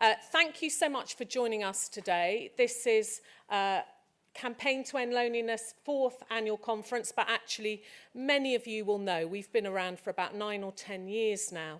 Thank you so much for joining us today. This is Campaign to End Loneliness' 4th annual conference, but actually many of you will know we've been around for about 9 or 10 years now.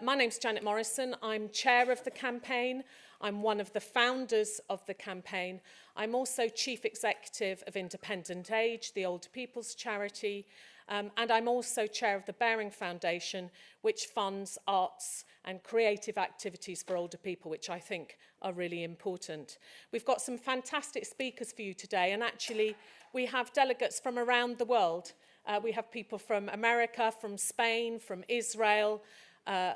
My name's Janet Morrison. I'm chair of the campaign. I'm one of the founders of the campaign. I'm also chief executive of Independent Age, the older people's charity, and I'm also chair of the Bearing Foundation, which funds arts and creative activities for older people, which I think are really important. We've got some fantastic speakers for you today, and actually we have delegates from around the world. We have people from America, from Spain, from Israel,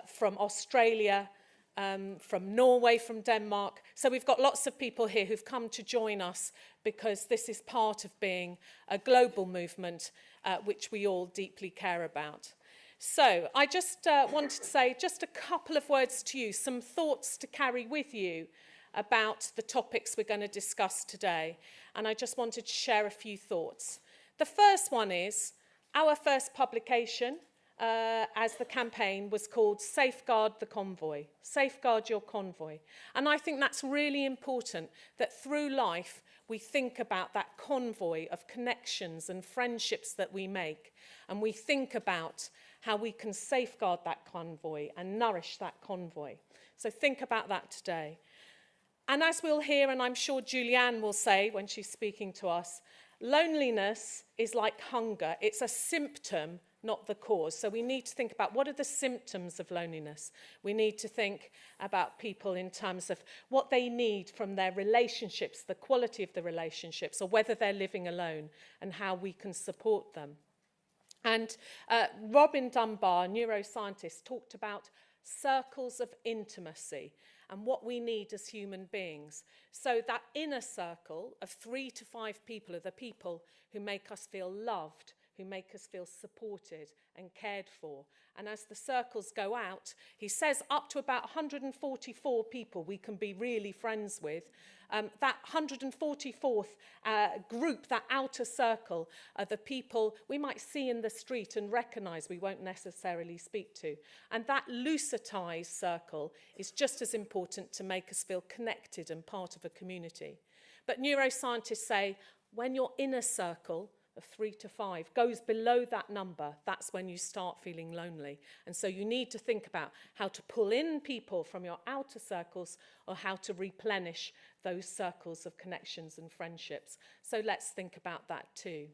from Australia, from Norway, from Denmark. So we've got lots of people here who've come to join us because this is part of being a global movement which we all deeply care about. So I just wanted to say just a couple of words to you, some thoughts to carry with you about the topics we're going to discuss today. And I just wanted to share a few thoughts. The first one is our first publication as the campaign was called Safeguard the Convoy, Safeguard Your Convoy. And I think that's really important, that through life we think about that convoy of connections and friendships that we make, and we think about how we can safeguard that convoy and nourish that convoy. So think about that today. And as we'll hear, and I'm sure Julianne will say when she's speaking to us, loneliness is like hunger. It's a symptom, not the cause. So we need to think about what are the symptoms of loneliness. We need to think about people in terms of what they need from their relationships, the quality of the relationships, or whether they're living alone, and how we can support them. And Robin Dunbar, a neuroscientist, talked about circles of intimacy and what we need as human beings. So that inner circle of 3 to 5 people are the people who make us feel loved, who make us feel supported and cared for. And as the circles go out, he says up to about 144 people we can be really friends with. That 144th group, that outer circle, are the people we might see in the street and recognise we won't necessarily speak to. And that looser ties circle is just as important to make us feel connected and part of a community. But neuroscientists say when your inner circle of 3 to 5 goes below that number, that's when you start feeling lonely. And so you need to think about how to pull in people from your outer circles or how to replenish those circles of connections and friendships. So let's think about that too.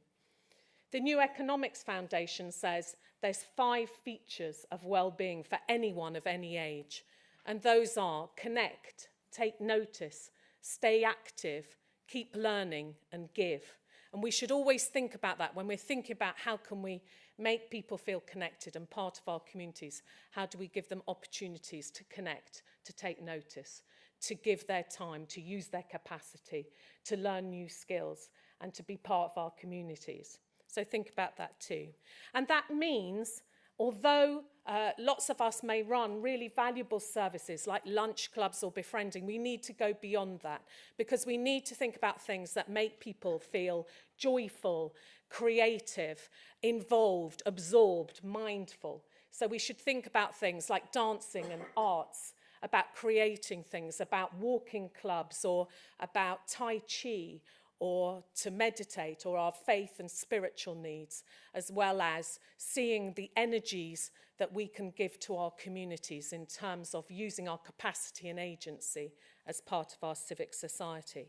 The New Economics Foundation says there's 5 features of well-being for anyone of any age. And those are connect, take notice, stay active, keep learning, and give. And we should always think about that when we're thinking about how can we make people feel connected and part of our communities. How do we give them opportunities to connect, to take notice, to give their time, to use their capacity, to learn new skills, and to be part of our communities. So think about that too. And that means, although lots of us may run really valuable services like lunch clubs or befriending, we need to go beyond that because we need to think about things that make people feel joyful, creative, involved, absorbed, mindful. So we should think about things like dancing and arts, about creating things, about walking clubs or about Tai Chi, or to meditate, or our faith and spiritual needs, as well as seeing the energies that we can give to our communities in terms of using our capacity and agency as part of our civic society.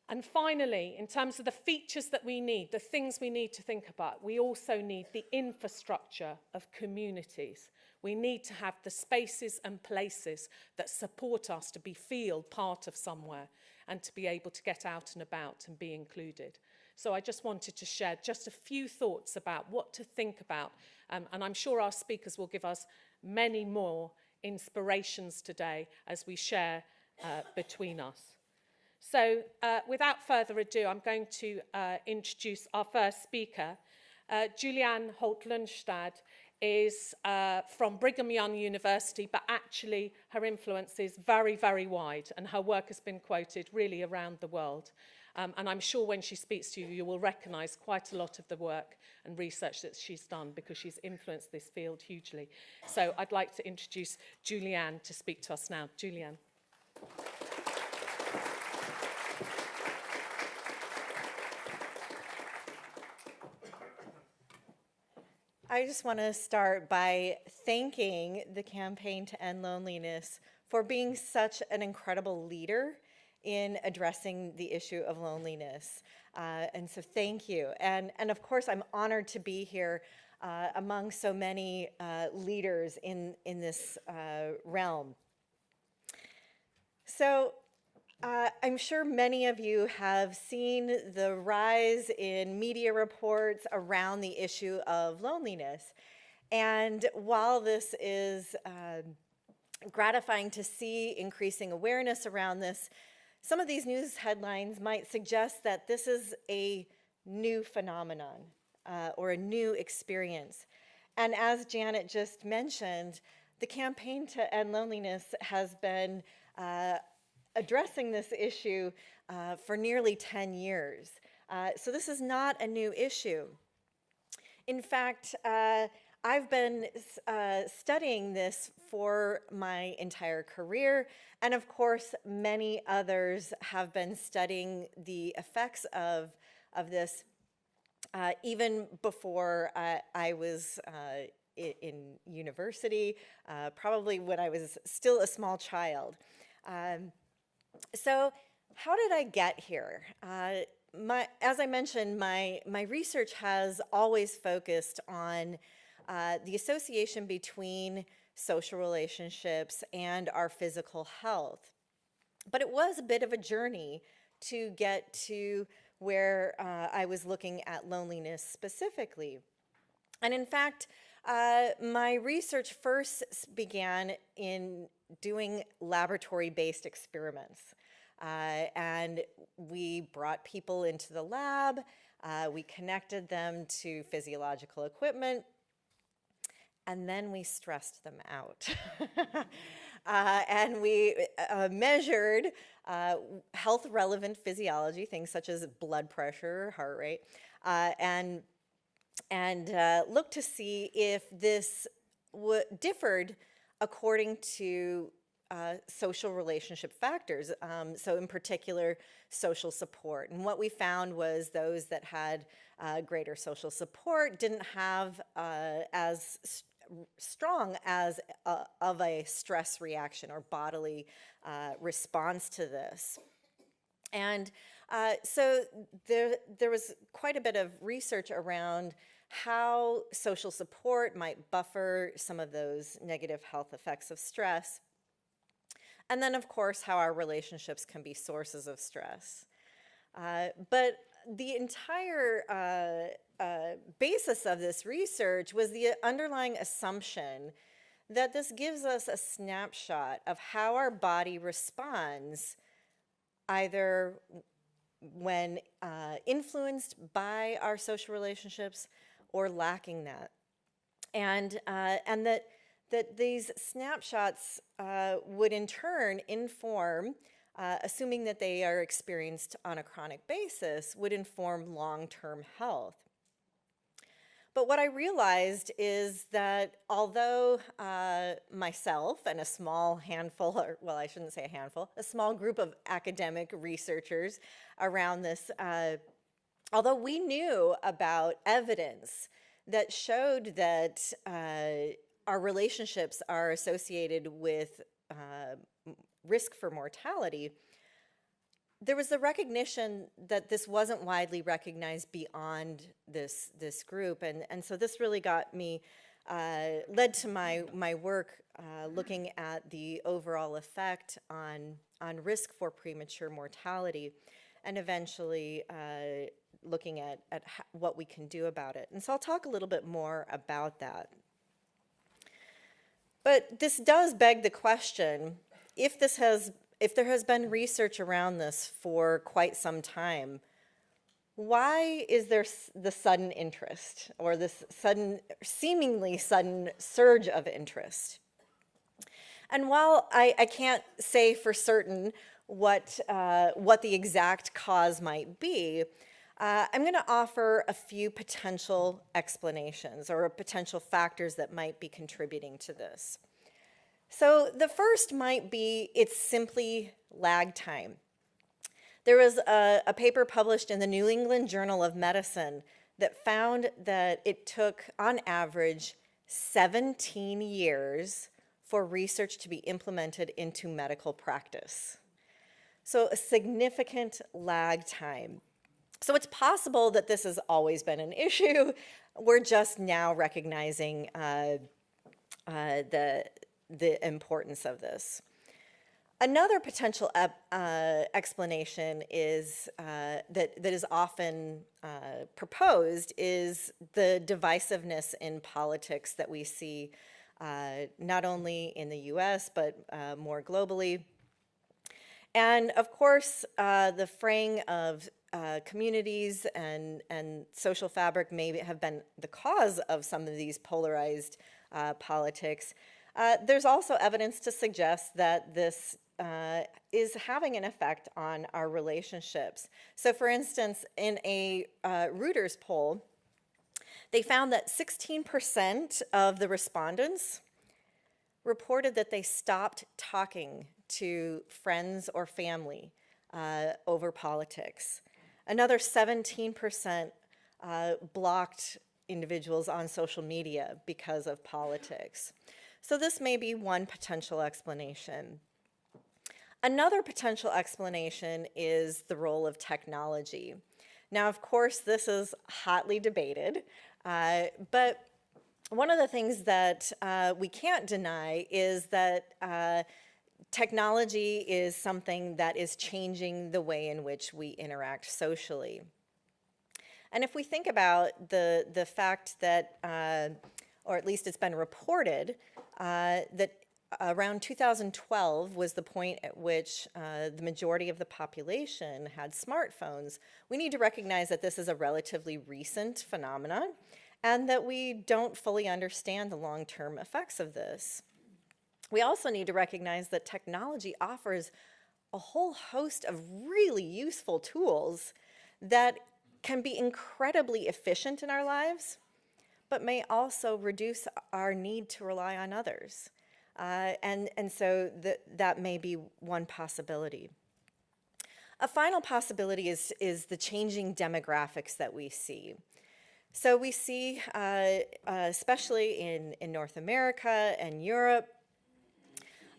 And finally, in terms of the features that we need, the things we need to think about, we also need the infrastructure of communities. We need to have the spaces and places that support us to feel part of somewhere and to be able to get out and about and be included. So I just wanted to share just a few thoughts about what to think about. And I'm sure our speakers will give us many more inspirations today as we share between us. So without further ado, I'm going to introduce our first speaker. Julianne Holt-Lunstad is from Brigham Young University, but actually her influence is very, very wide, and her work has been quoted really around the world. And I'm sure when she speaks to you, you will recognise quite a lot of the work and research that she's done because she's influenced this field hugely. So I'd like to introduce Julianne to speak to us now. Julianne. I just want to start by thanking the Campaign to End Loneliness for being such an incredible leader in addressing the issue of loneliness. And so thank you. And of course, I'm honored to be here among so many leaders in this realm. So I'm sure many of you have seen the rise in media reports around the issue of loneliness. And while this is gratifying to see increasing awareness around this, some of these news headlines might suggest that this is a new phenomenon or a new experience. And as Janet just mentioned, the Campaign to End Loneliness has been addressing this issue for nearly 10 years. So this is not a new issue. In fact, I've been studying this for my entire career, and of course, many others have been studying the effects of this even before I was in university, probably when I was still a small child. So how did I get here? As I mentioned, my research has always focused on the association between social relationships and our physical health. But it was a bit of a journey to get to where I was looking at loneliness specifically. And in fact, my research first began in doing laboratory-based experiments. And we brought people into the lab, we connected them to physiological equipment, and then we stressed them out. And we measured health-relevant physiology, things such as blood pressure, heart rate, and looked to see if this differed according to social relationship factors, so in particular, social support. And what we found was those that had greater social support didn't have as strong as of a stress reaction or bodily response to this. And so there was quite a bit of research around how social support might buffer some of those negative health effects of stress. And then, of course, how our relationships can be sources of stress. But the entire basis of this research was the underlying assumption that this gives us a snapshot of how our body responds either when influenced by our social relationships or lacking that. And that these snapshots would in turn inform, assuming that they are experienced on a chronic basis, would inform long-term health. But what I realized is that although myself and a small handful, or well, I shouldn't say a handful, a small group of academic researchers around this, although we knew about evidence that showed that our relationships are associated with risk for mortality, there was the recognition that this wasn't widely recognized beyond this group. And so this really got me, led to my work looking at the overall effect on risk for premature mortality, and eventually looking at what we can do about it. And so I'll talk a little bit more about that. But this does beg the question, if there has been research around this for quite some time, why is there the sudden interest, or this seemingly sudden surge of interest? And while I can't say for certain what the exact cause might be, I'm going to offer a few potential explanations or potential factors that might be contributing to this. So the first might be it's simply lag time. There was a paper published in the New England Journal of Medicine that found that it took, on average, 17 years for research to be implemented into medical practice. So a significant lag time. So it's possible that this has always been an issue. We're just now recognizing the importance of this. Another potential explanation is that is often proposed is the divisiveness in politics that we see not only in the US but more globally. And of course, the fraying of communities and social fabric may have been the cause of some of these polarized politics. There's also evidence to suggest that this is having an effect on our relationships. So for instance, in a Reuters poll, they found that 16% of the respondents reported that they stopped talking to friends or family over politics. Another 17% blocked individuals on social media because of politics. So this may be one potential explanation. Another potential explanation is the role of technology. Now, of course, this is hotly debated, but one of the things that we can't deny is that technology is something that is changing the way in which we interact socially. And if we think about the fact that, or at least it's been reported, that around 2012 was the point at which the majority of the population had smartphones, we need to recognize that this is a relatively recent phenomenon and that we don't fully understand the long-term effects of this. We also need to recognize that technology offers a whole host of really useful tools that can be incredibly efficient in our lives, but may also reduce our need to rely on others. And so that may be one possibility. A final possibility is the changing demographics that we see. So we see, especially in North America and Europe,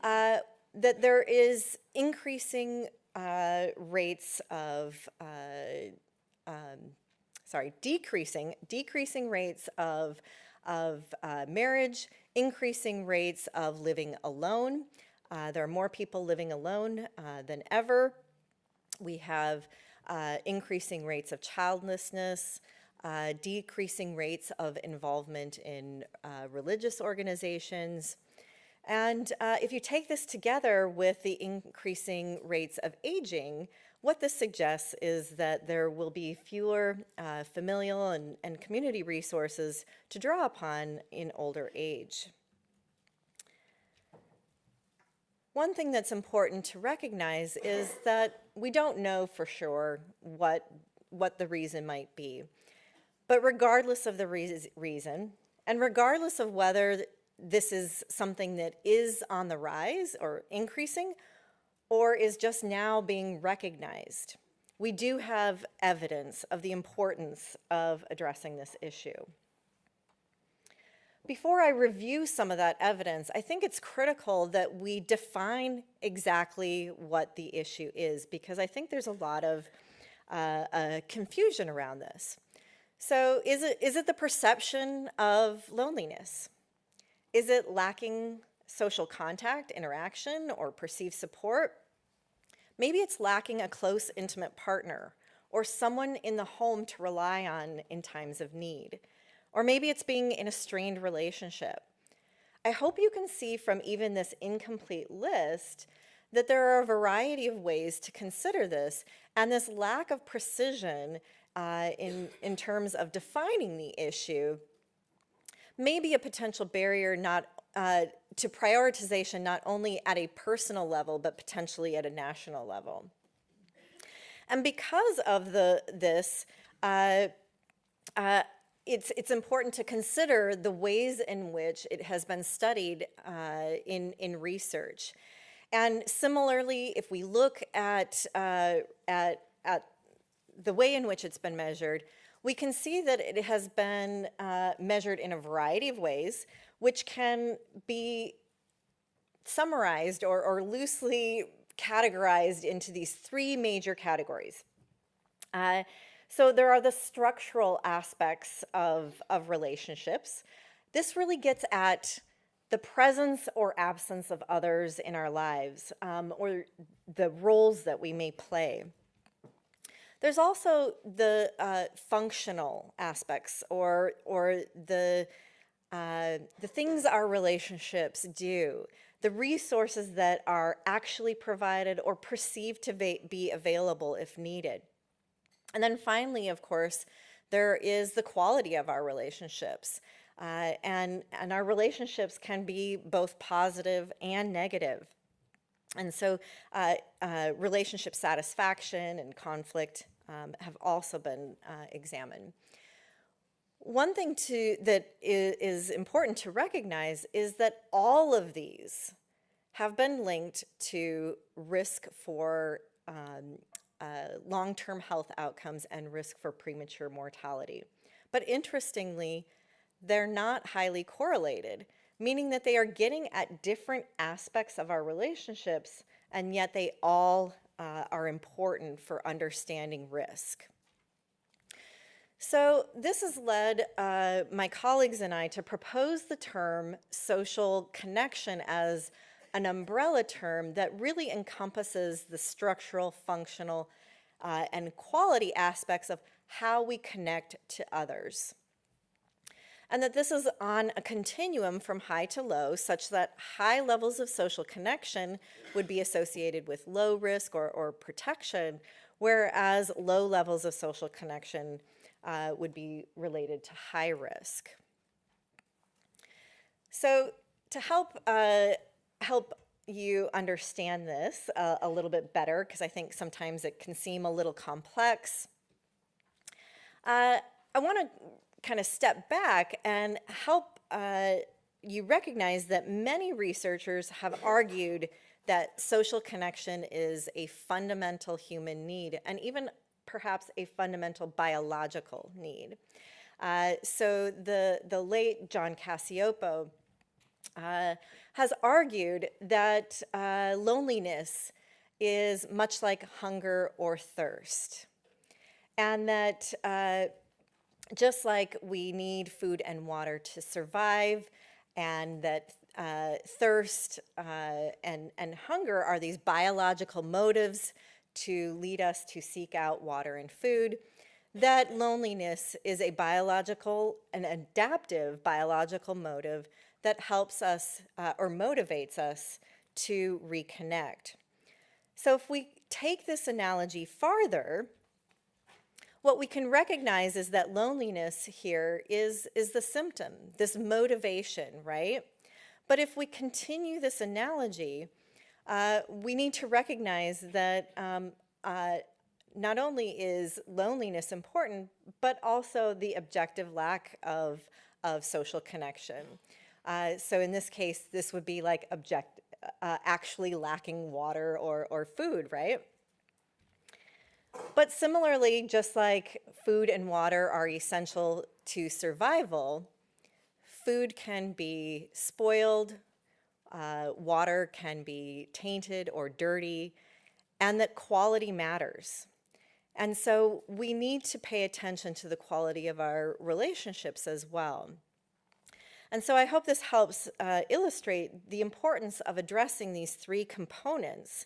that there is increasing rates of, decreasing rates of marriage, increasing rates of living alone. There are more people living alone than ever. We have increasing rates of childlessness, decreasing rates of involvement in religious organizations. And if you take this together with the increasing rates of aging, what this suggests is that there will be fewer familial and community resources to draw upon in older age. One thing that's important to recognize is that we don't know for sure what the reason might be. But regardless of the reason, and regardless of whether this is something that is on the rise or increasing, or is just now being recognized, we do have evidence of the importance of addressing this issue. Before I review some of that evidence, I think it's critical that we define exactly what the issue is, because I think there's a lot of confusion around this. So is it the perception of loneliness? Is it lacking social contact, interaction, or perceived support? Maybe it's lacking a close, intimate partner or someone in the home to rely on in times of need. Or maybe it's being in a strained relationship. I hope you can see from even this incomplete list that there are a variety of ways to consider this, and this lack of precision in terms of defining the issue may be a potential barrier not to prioritization not only at a personal level, but potentially at a national level. And because of this, it's important to consider the ways in which it has been studied in research. And similarly, if we look at the way in which it's been measured, we can see that it has been measured in a variety of ways, which can be summarized or loosely categorized into these three major categories. So there are the structural aspects of relationships. This really gets at the presence or absence of others in our lives, or the roles that we may play. There's also the functional aspects, or the things our relationships do, the resources that are actually provided or perceived to be available if needed. And then finally, of course, there is the quality of our relationships. And our relationships can be both positive and negative. And so relationship satisfaction and conflict have also been examined. One thing that is important to recognize is that all of these have been linked to risk for long-term health outcomes and risk for premature mortality. But interestingly, they're not highly correlated, meaning that they are getting at different aspects of our relationships, and yet they all are important for understanding risk. So this has led my colleagues and I to propose the term social connection as an umbrella term that really encompasses the structural, functional, and quality aspects of how we connect to others. And that this is on a continuum from high to low, such that high levels of social connection would be associated with low risk or protection, whereas low levels of social connection would be related to high risk. So to help you understand this a little bit better, because I think sometimes it can seem a little complex, I want to kind of step back and help you recognize that many researchers have argued that social connection is a fundamental human need, and even perhaps a fundamental biological need. So the late John Cacioppo has argued that loneliness is much like hunger or thirst, and that just like we need food and water to survive, and that thirst and hunger are these biological motives to lead us to seek out water and food, that loneliness is a biological, an adaptive biological motive that helps us or motivates us to reconnect. So if we take this analogy farther, what we can recognize is that loneliness here is the symptom, this motivation, right? But if we continue this analogy, we need to recognize that not only is loneliness important, but also the objective lack of social connection. So in this case, this would be like actually lacking water or food, right? But similarly, just like food and water are essential to survival, food can be spoiled, water can be tainted or dirty, and that quality matters. And so we need to pay attention to the quality of our relationships as well. And so I hope this helps illustrate the importance of addressing these three components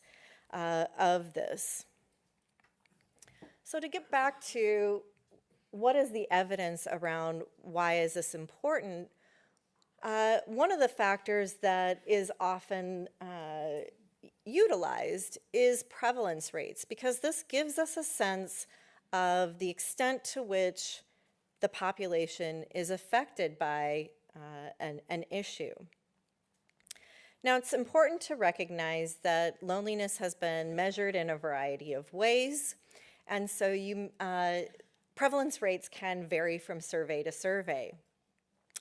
of this. So to get back to what is the evidence around why is this important, one of the factors that is often utilized is prevalence rates, because this gives us a sense of the extent to which the population is affected by an issue. Now, it's important to recognize that loneliness has been measured in a variety of ways, and so prevalence rates can vary from survey to survey.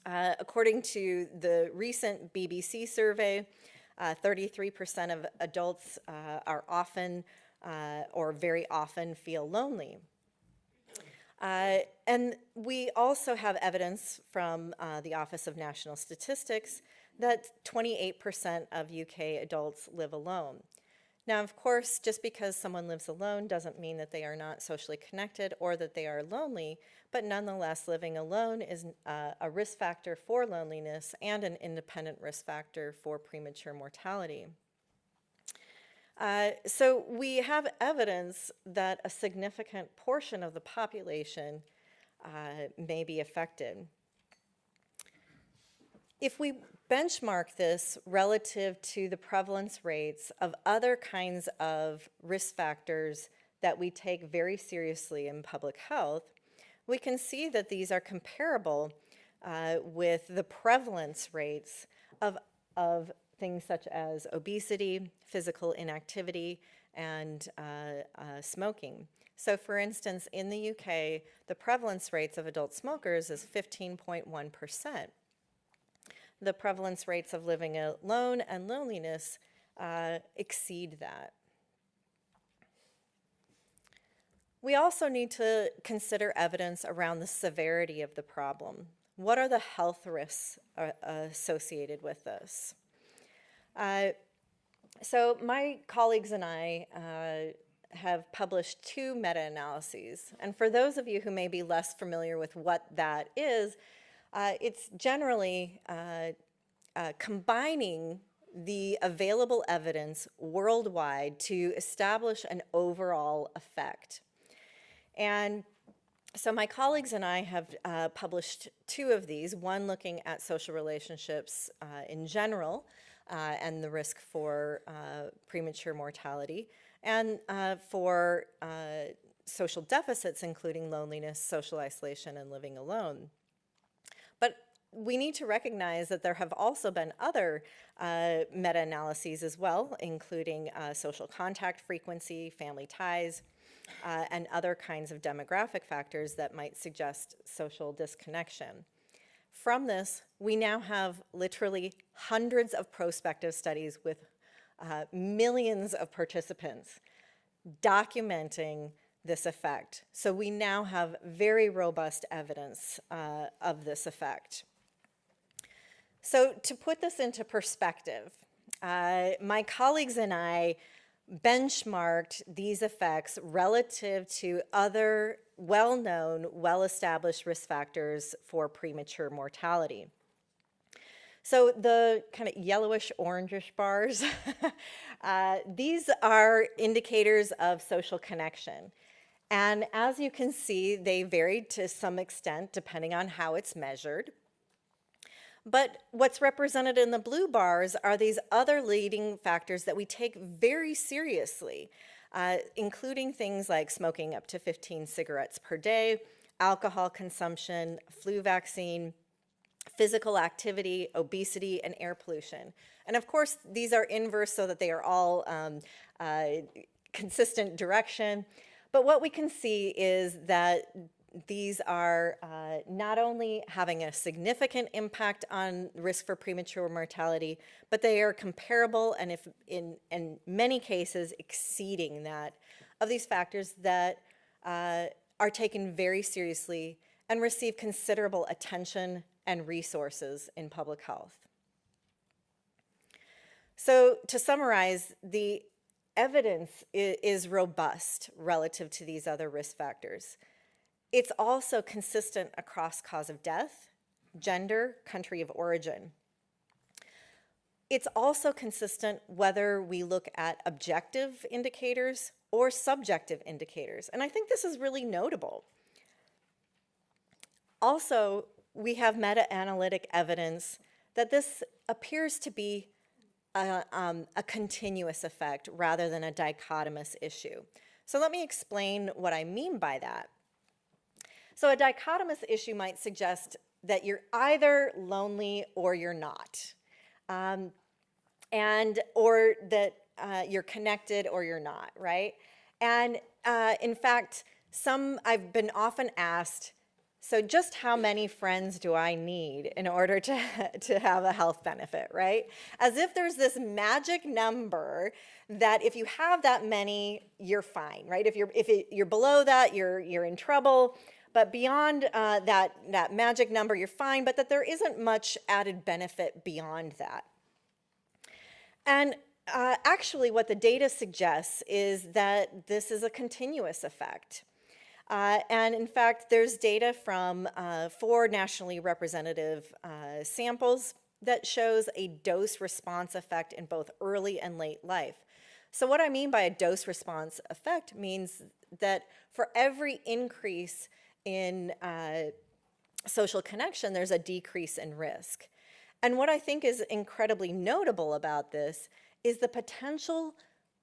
According to the recent BBC survey, 33% of adults are often or very often feel lonely. And we also have evidence from the Office of National Statistics that 28% of UK adults live alone. Now, of course, just because someone lives alone doesn't mean that they are not socially connected or that they are lonely, but nonetheless, living alone is a risk factor for loneliness and an independent risk factor for premature mortality. So we have evidence that a significant portion of the population may be affected. If we benchmark this relative to the prevalence rates of other kinds of risk factors that we take very seriously in public health, we can see that these are comparable with the prevalence rates of things such as obesity, physical inactivity, and smoking. So for instance, in the UK, the prevalence rates of adult smokers is 15.1%. The prevalence rates of living alone and loneliness exceed that. We also need to consider evidence around the severity of the problem. What are the health risks associated with this? So my colleagues and I have published 2 meta-analyses. And for those of you who may be less familiar with what that is, it's generally combining the available evidence worldwide to establish an overall effect. And so my colleagues and I have published 2 of these, one looking at social relationships in general and the risk for premature mortality, and for social deficits, including loneliness, social isolation, and living alone. But we need to recognize that there have also been other meta-analyses as well, including social contact frequency, family ties, and other kinds of demographic factors that might suggest social disconnection. From this, we now have literally hundreds of prospective studies with millions of participants documenting this effect. So we now have very robust evidence of this effect. So to put this into perspective, my colleagues and I benchmarked these effects relative to other well-known, well-established risk factors for premature mortality. So the kind of yellowish orangish bars, these are indicators of social connection. And as you can see, they vary to some extent depending on how it's measured. But what's represented in the blue bars are these other leading factors that we take very seriously, including things like smoking up to 15 cigarettes per day, alcohol consumption, flu vaccine, physical activity, obesity, and air pollution. And of course, these are inverse so that they are all consistent direction. But what we can see is that these are not only having a significant impact on risk for premature mortality, but they are comparable and if in many cases exceeding that of these factors that are taken very seriously and receive considerable attention and resources in public health. So to summarize, the evidence is robust relative to these other risk factors. It's also consistent across cause of death, gender, country of origin. It's also consistent whether we look at objective indicators or subjective indicators. And I think this is really notable. Also, we have meta-analytic evidence that this appears to be a continuous effect rather than a dichotomous issue. So let me explain what I mean by that. So a dichotomous issue might suggest that you're either lonely or you're not. or that you're connected or you're not, right? And in fact, I've been often asked, so just how many friends do I need in order to have a health benefit, right? As if there's this magic number that if you have that many, you're fine, right? If you're below that, you're in trouble. But beyond that magic number, you're fine, but that there isn't much added benefit beyond that. And actually, what the data suggests is that this is a continuous effect. And in fact, there's data from 4 nationally representative samples that shows a dose-response effect in both early and late life. So what I mean by a dose-response effect means that for every increase in social connection, there's a decrease in risk. And what I think is incredibly notable about this is the potential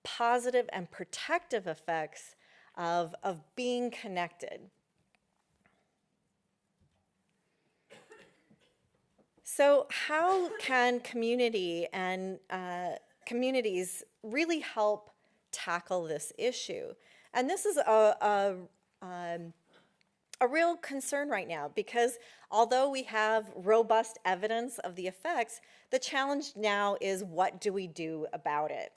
positive and protective effects of being connected. So how can community and communities really help tackle this issue? And this is a real concern right now, because although we have robust evidence of the effects, the challenge now is, what do we do about it?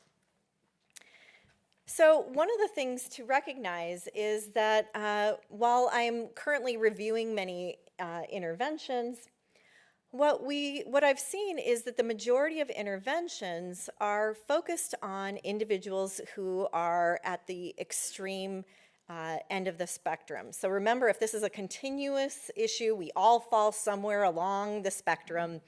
So one of the things to recognize is that while I'm currently reviewing many interventions, what I've seen is that the majority of interventions are focused on individuals who are at the extreme end of the spectrum. So remember, if this is a continuous issue, we all fall somewhere along the spectrum.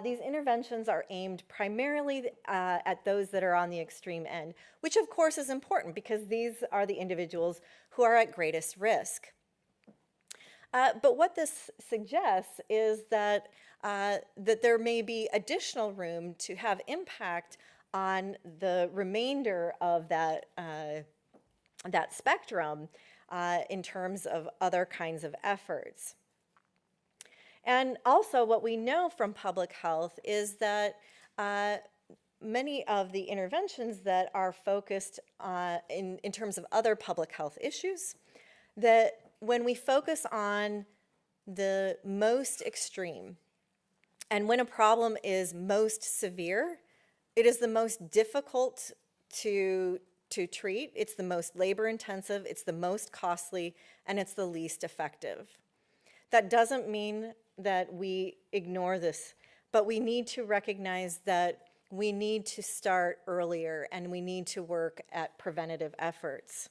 These interventions are aimed primarily at those that are on the extreme end, which of course is important because these are the individuals who are at greatest risk. But what this suggests is that there may be additional room to have impact on the remainder of that spectrum in terms of other kinds of efforts. And also what we know from public health is that many of the interventions that are focused in terms of other public health issues, that when we focus on the most extreme, and when a problem is most severe, it is the most difficult to treat, it's the most labor intensive, it's the most costly, and it's the least effective. That doesn't mean that we ignore this, but we need to recognize that we need to start earlier and we need to work at preventative efforts.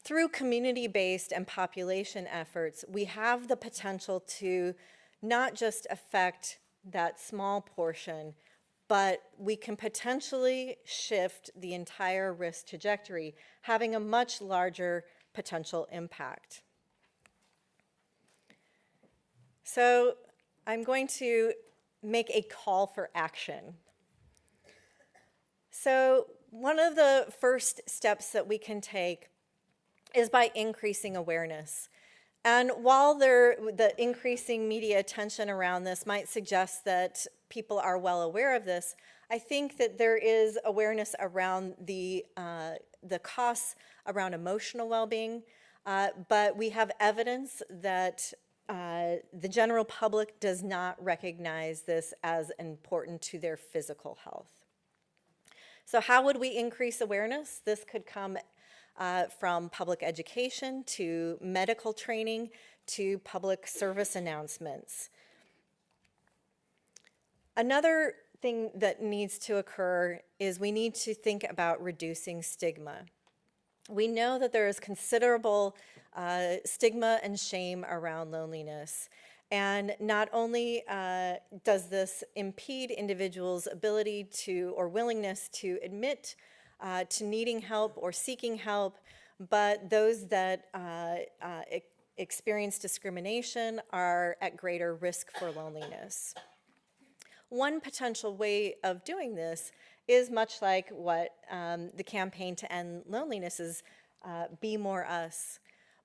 Through community-based and population efforts, we have the potential to not just affect that small portion, but we can potentially shift the entire risk trajectory, having a much larger potential impact. So I'm going to make a call for action. So one of the first steps that we can take is by increasing awareness. And while the increasing media attention around this might suggest that people are well aware of this, I think that there is awareness around the costs around emotional well-being, but we have evidence that the general public does not recognize this as important to their physical health. So how would we increase awareness? This could come from public education to medical training to public service announcements. Another thing that needs to occur is we need to think about reducing stigma. We know that there is considerable stigma and shame around loneliness. And not only does this impede individuals' ability to or willingness to admit to needing help or seeking help, but those that experience discrimination are at greater risk for loneliness. One potential way of doing this is much like what the campaign to end loneliness is, Be More Us.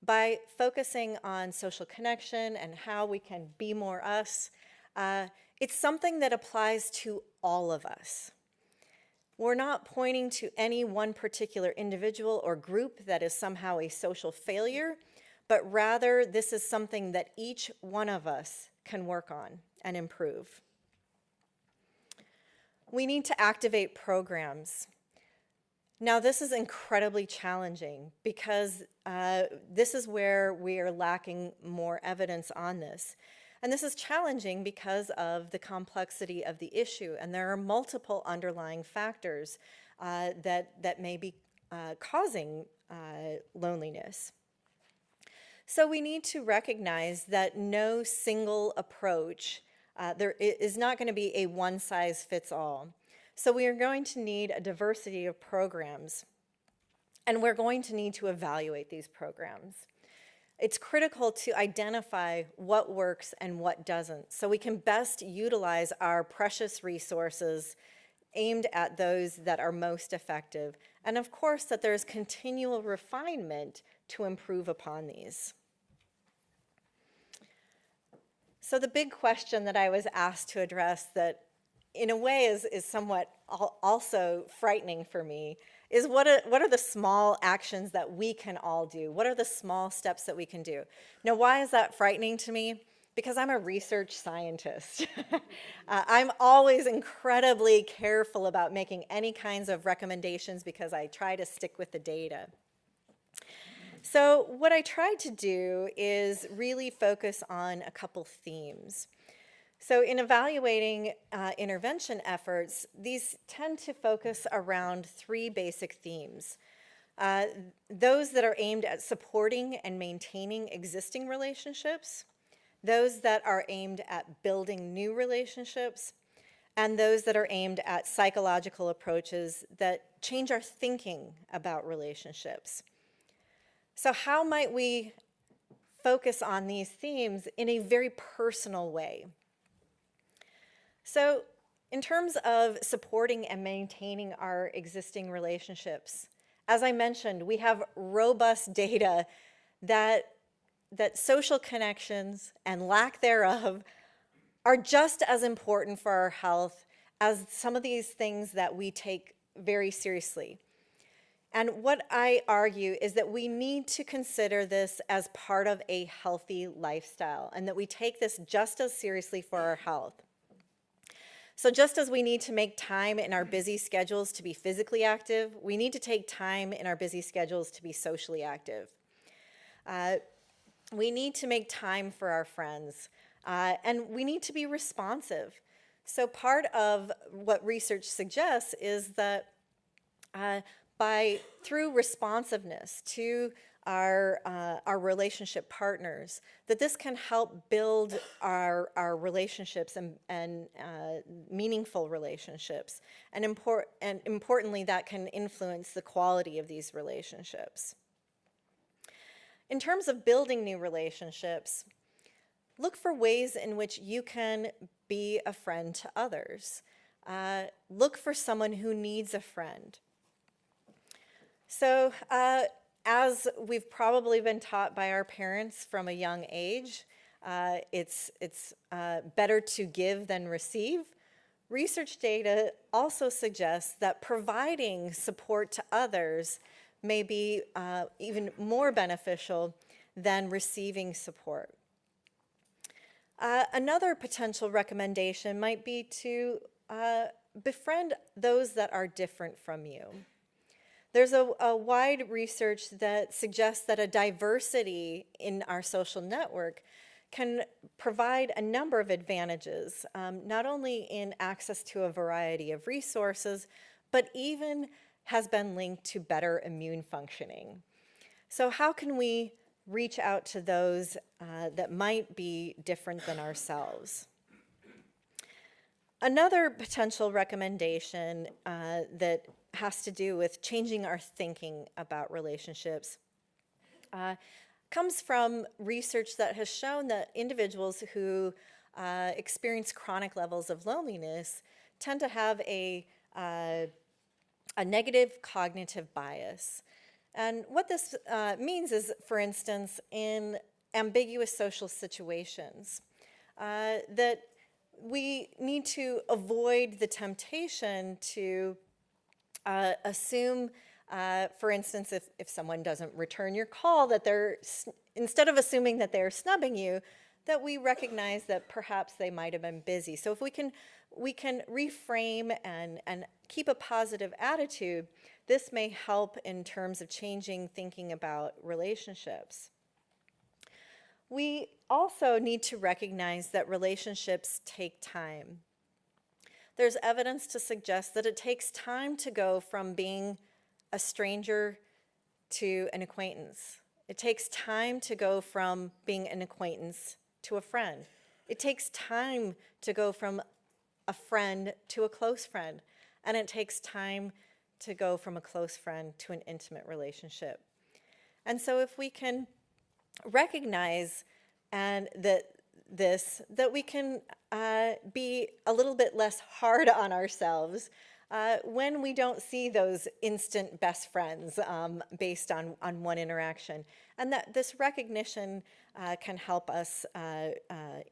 By focusing on social connection and how we can be more us, It's something that applies to all of us. We're not pointing to any one particular individual or group that is somehow a social failure, but rather this is something that each one of us can work on and improve. We need to activate programs. Now, this is incredibly challenging because this is where we are lacking more evidence on this. And this is challenging because of the complexity of the issue, and there are multiple underlying factors that may be causing loneliness. So we need to recognize that no single approach, there is not going to be a one-size-fits-all. So we are going to need a diversity of programs, and we're going to need to evaluate these programs. It's critical to identify what works and what doesn't, so we can best utilize our precious resources aimed at those that are most effective, and of course that there's continual refinement to improve upon these. So the big question that I was asked to address that in a way is somewhat also frightening for me is what are the small actions that we can all do? What are the small steps that we can do? Now, why is that frightening to me? Because I'm a research scientist. I'm always incredibly careful about making any kinds of recommendations because I try to stick with the data. So what I tried to do is really focus on a couple themes. So in evaluating intervention efforts, these tend to focus around three basic themes. Those that are aimed at supporting and maintaining existing relationships, those that are aimed at building new relationships, and those that are aimed at psychological approaches that change our thinking about relationships. So how might we focus on these themes in a very personal way? So in terms of supporting and maintaining our existing relationships, as I mentioned, we have robust data that social connections and lack thereof are just as important for our health as some of these things that we take very seriously. And what I argue is that we need to consider this as part of a healthy lifestyle and that we take this just as seriously for our health. So just as we need to make time in our busy schedules to be physically active, we need to take time in our busy schedules to be socially active. We need to make time for our friends, and we need to be responsive. So part of what research suggests is that through responsiveness to our relationship partners, that this can help build our relationships and meaningful relationships, and importantly, that can influence the quality of these relationships. In terms of building new relationships, look for ways in which you can be a friend to others. Look for someone who needs a friend. So, as we've probably been taught by our parents from a young age, it's better to give than receive. Research data also suggests that providing support to others may be even more beneficial than receiving support. Another potential recommendation might be to befriend those that are different from you. There's a wide research that suggests that a diversity in our social network can provide a number of advantages, not only in access to a variety of resources, but even has been linked to better immune functioning. So how can we reach out to those that might be different than ourselves? Another potential recommendation that has to do with changing our thinking about relationships comes from research that has shown that individuals who experience chronic levels of loneliness tend to have a negative cognitive bias. And what this means is, for instance, in ambiguous social situations, that we need to avoid the temptation to assume, for instance, if someone doesn't return your call, that instead of assuming that they're snubbing you, that we recognize that perhaps they might have been busy. So if we can reframe and keep a positive attitude, this may help in terms of changing thinking about relationships. We also need to recognize that relationships take time. There's evidence to suggest that it takes time to go from being a stranger to an acquaintance. It takes time to go from being an acquaintance to a friend. It takes time to go from a friend to a close friend. And it takes time to go from a close friend to an intimate relationship. And so if we can recognize that we can be a little bit less hard on ourselves when we don't see those instant best friends based on one interaction. And that this recognition can help us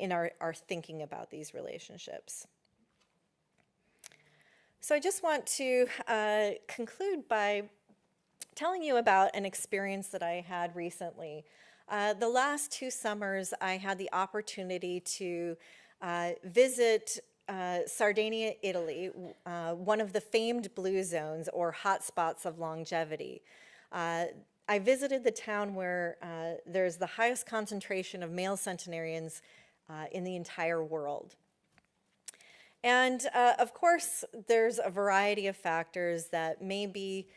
in our thinking about these relationships. So I just want to conclude by telling you about an experience that I had recently. The last 2 summers, I had the opportunity to visit Sardinia, Italy, one of the famed blue zones or hotspots of longevity. I visited the town where there's the highest concentration of male centenarians in the entire world. And of course, there's a variety of factors that may be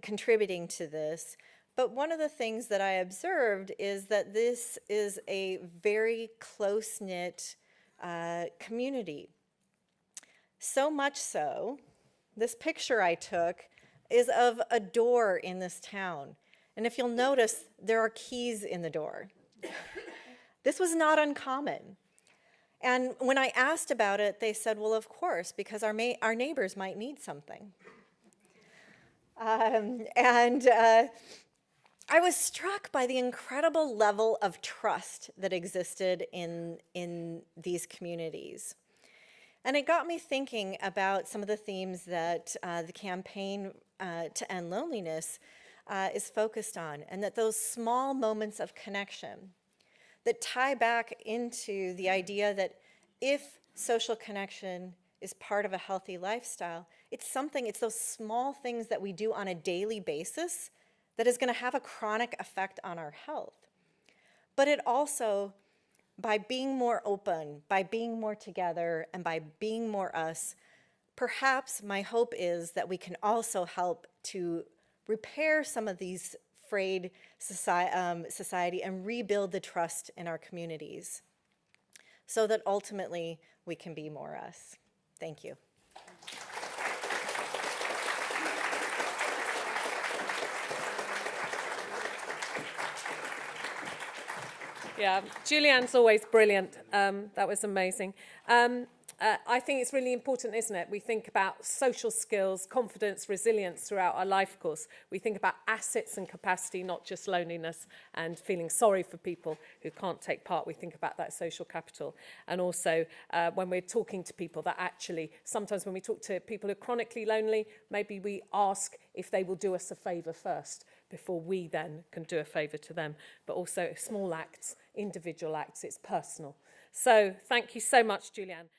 contributing to this. But one of the things that I observed is that this is a very close-knit community. So much so, this picture I took is of a door in this town. And if you'll notice, there are keys in the door. This was not uncommon. And when I asked about it, they said, well, of course, because our neighbors might need something. I was struck by the incredible level of trust that existed in these communities. And it got me thinking about some of the themes that the campaign to end loneliness is focused on, and that those small moments of connection that tie back into the idea that if social connection is part of a healthy lifestyle, it's those small things that we do on a daily basis that is going to have a chronic effect on our health. But it also, by being more open, by being more together, and by being more us, perhaps my hope is that we can also help to repair some of these frayed society and rebuild the trust in our communities so that ultimately we can be more us. Thank you. Yeah, Julianne's always brilliant. That was amazing. I think it's really important, isn't it? We think about social skills, confidence, resilience throughout our life course. We think about assets and capacity, not just loneliness and feeling sorry for people who can't take part. We think about that social capital. And also when we're talking to people, that actually, sometimes when we talk to people who are chronically lonely, maybe we ask if they will do us a favour first before we then can do a favour to them. But also small acts, individual acts, it's personal. So thank you so much, Julianne.